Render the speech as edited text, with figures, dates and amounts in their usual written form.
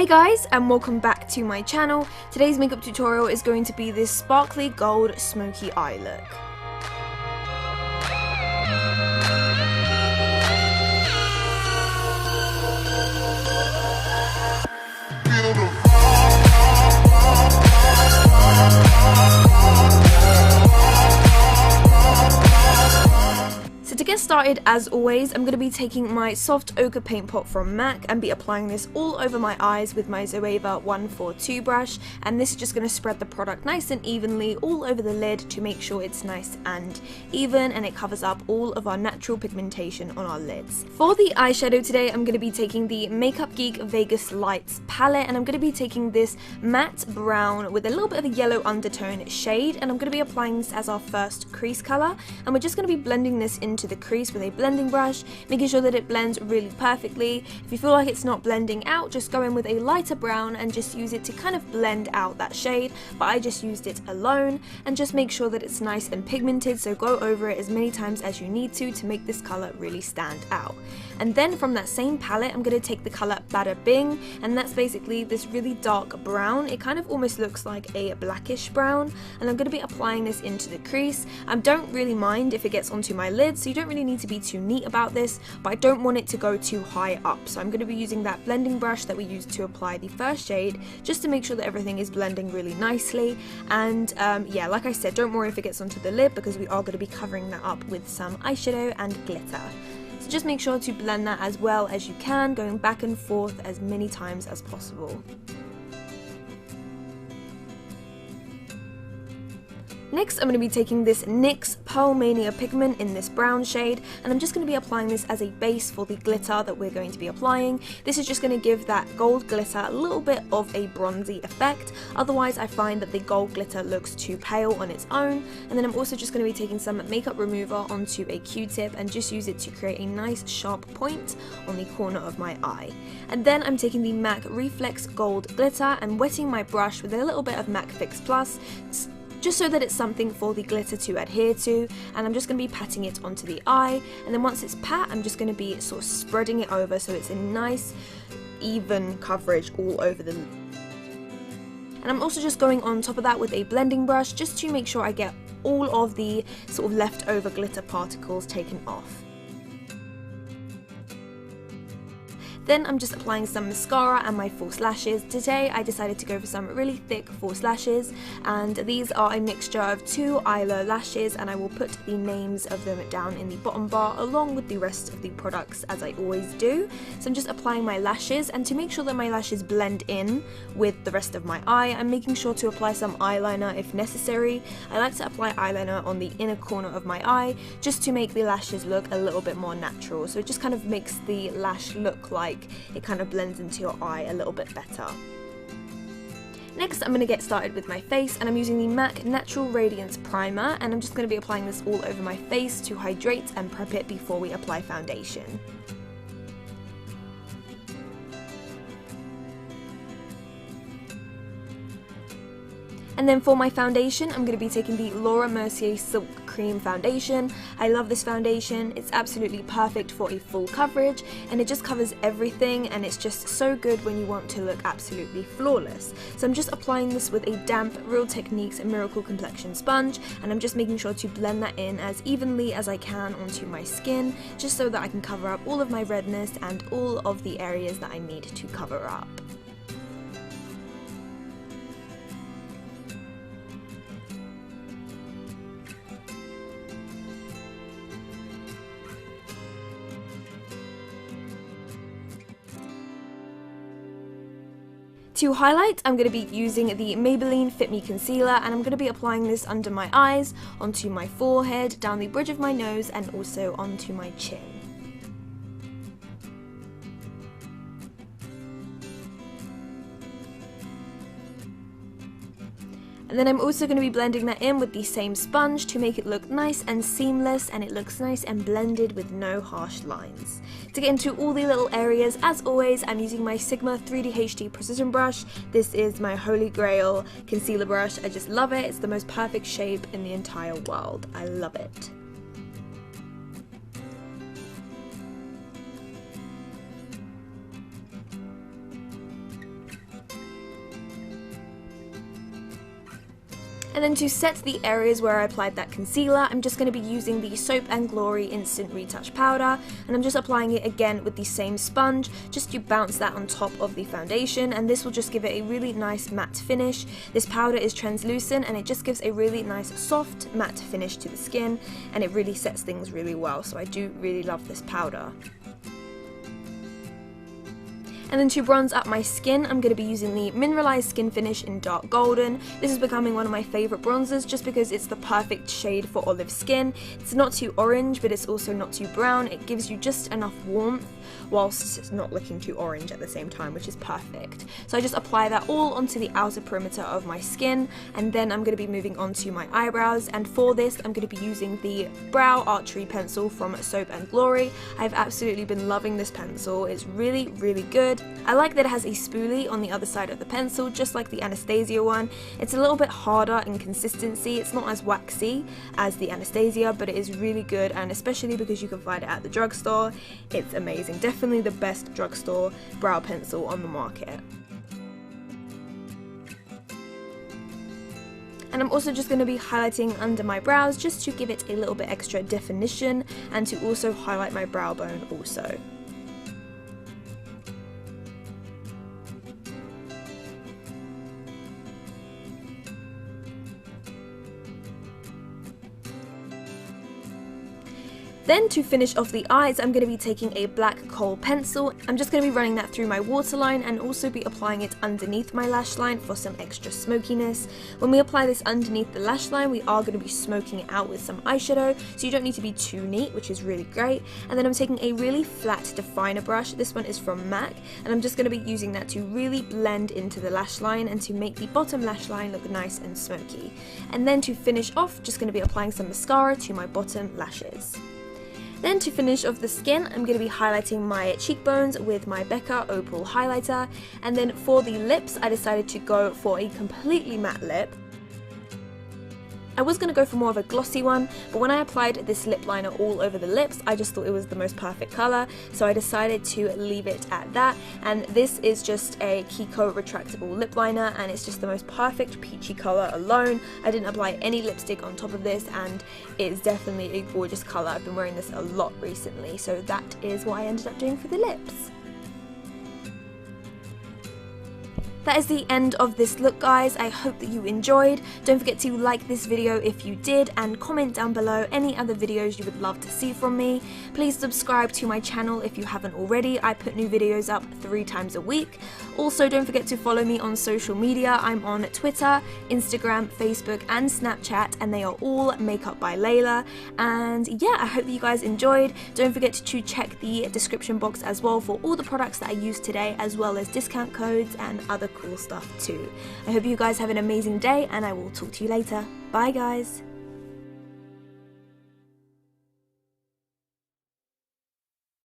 Hey guys, and welcome back to my channel. Today's makeup tutorial is going to be this sparkly gold smoky eye look. So to get started, as always, I'm going to be taking my soft ochre paint pot from MAC and be applying this all over my eyes with my Zoeva 142 brush, and this is just going to spread the product nice and evenly all over the lid to make sure it's nice and even and it covers up all of our natural pigmentation on our lids. For the eyeshadow today, I'm going to be taking the Makeup Geek Vegas Lights palette, and I'm going to be taking this matte brown with a little bit of a yellow undertone shade, and I'm going to be applying this as our first crease color, and we're just going to be blending this into the crease with a blending brush, making sure that it blends really perfectly. If you feel like it's not blending out, just go in with a lighter brown and just use it to kind of blend out that shade, but I just used it alone, and just make sure that it's nice and pigmented, so go over it as many times as you need to make this color really stand out. And then from that same palette, I'm going to take the color Bada Bing, and that's basically this really dark brown. It kind of almost looks like a blackish brown, and I'm going to be applying this into the crease. I don't really mind if it gets onto my lid, so you don't really need to be too neat about this, but I don't want it to go too high up, so I'm going to be using that blending brush that we used to apply the first shade, just to make sure that everything is blending really nicely. And yeah, like I said, don't worry if it gets onto the lid, because we are going to be covering that up with some eyeshadow and glitter. So just make sure to blend that as well as you can, going back and forth as many times as possible. Next, I'm going to be taking this NYX Pearl Mania pigment in this brown shade, and I'm just going to be applying this as a base for the glitter that we're going to be applying. This is just going to give that gold glitter a little bit of a bronzy effect. Otherwise, I find that the gold glitter looks too pale on its own. And then I'm also just going to be taking some makeup remover onto a Q-tip and just use it to create a nice sharp point on the corner of my eye. And then I'm taking the MAC Reflex Gold glitter and wetting my brush with a little bit of MAC Fix Plus, just so that it's something for the glitter to adhere to, and I'm just going to be patting it onto the eye, and then once it's pat, I'm just going to be sort of spreading it over so it's a nice even coverage all over the lid. And I'm also just going on top of that with a blending brush just to make sure I get all of the sort of leftover glitter particles taken off. Then I'm just applying some mascara and my false lashes. Today I decided to go for some really thick false lashes, and these are a mixture of two Leyla lashes, and I will put the names of them down in the bottom bar along with the rest of the products, as I always do. So I'm just applying my lashes, and to make sure that my lashes blend in with the rest of my eye, I'm making sure to apply some eyeliner if necessary. I like to apply eyeliner on the inner corner of my eye just to make the lashes look a little bit more natural, so it just kind of makes the lash look like it kind of blends into your eye a little bit better. Next, I'm going to get started with my face, and I'm using the MAC Natural Radiance Primer, and I'm just going to be applying this all over my face to hydrate and prep it before we apply foundation. And then for my foundation, I'm going to be taking the Laura Mercier Silk Cream Foundation. I love this foundation. It's absolutely perfect for a full coverage, and it just covers everything, and it's just so good when you want to look absolutely flawless. So I'm just applying this with a damp Real Techniques Miracle Complexion sponge, and I'm just making sure to blend that in as evenly as I can onto my skin, just so that I can cover up all of my redness and all of the areas that I need to cover up. To highlight, I'm going to be using the Maybelline Fit Me Concealer, and I'm going to be applying this under my eyes, onto my forehead, down the bridge of my nose, and also onto my chin. And then I'm also going to be blending that in with the same sponge to make it look nice and seamless, and it looks nice and blended with no harsh lines. To get into all the little areas, as always, I'm using my Sigma 3D HD Precision Brush. This is my holy grail concealer brush. I just love it. It's the most perfect shape in the entire world. I love it. And then to set the areas where I applied that concealer, I'm just going to be using the Soap & Glory Instant Retouch Powder, and I'm just applying it again with the same sponge, just to bounce that on top of the foundation, and this will just give it a really nice matte finish. This powder is translucent and it just gives a really nice soft matte finish to the skin, and it really sets things really well, so I do really love this powder. And then to bronze up my skin, I'm going to be using the Mineralized Skin Finish in Dark Golden. This is becoming one of my favourite bronzers just because it's the perfect shade for olive skin. It's not too orange, but it's also not too brown. It gives you just enough warmth whilst not looking too orange at the same time, which is perfect. So I just apply that all onto the outer perimeter of my skin, and then I'm going to be moving on to my eyebrows, and for this I'm going to be using the Brow Archery pencil from Soap & Glory. I've absolutely been loving this pencil. It's really, really good. I like that it has a spoolie on the other side of the pencil, just like the Anastasia one. It's a little bit harder in consistency. It's not as waxy as the Anastasia, but it is really good, and especially because you can find it at the drugstore, it's amazing. Definitely the best drugstore brow pencil on the market. And I'm also just going to be highlighting under my brows just to give it a little bit extra definition and to also highlight my brow bone also. Then to finish off the eyes, I'm going to be taking a black kohl pencil. I'm just going to be running that through my waterline and also be applying it underneath my lash line for some extra smokiness. When we apply this underneath the lash line, we are going to be smoking it out with some eyeshadow, so you don't need to be too neat, which is really great. And then I'm taking a really flat definer brush. This one is from MAC, and I'm just going to be using that to really blend into the lash line and to make the bottom lash line look nice and smoky. And then to finish off, just going to be applying some mascara to my bottom lashes. Then to finish off the skin, I'm going to be highlighting my cheekbones with my Becca Opal highlighter, and then for the lips I decided to go for a completely matte lip. I was going to go for more of a glossy one, but when I applied this lip liner all over the lips, I just thought it was the most perfect colour, so I decided to leave it at that. And this is just a Kiko retractable lip liner, and it's just the most perfect peachy colour alone. I didn't apply any lipstick on top of this, and it is definitely a gorgeous colour. I've been wearing this a lot recently, so that is what I ended up doing for the lips. That is the end of this look, guys. I hope that you enjoyed. Don't forget to like this video if you did, and comment down below any other videos you would love to see from me. Please subscribe to my channel if you haven't already. I put new videos up 3 times a week. Also, don't forget to follow me on social media. I'm on Twitter, Instagram, Facebook and Snapchat, and they are all Makeup by Leyla. And yeah, I hope that you guys enjoyed. Don't forget to check the description box as well for all the products that I used today, as well as discount codes and other cool stuff too. I hope you guys have an amazing day, and I will talk to you later. Bye guys!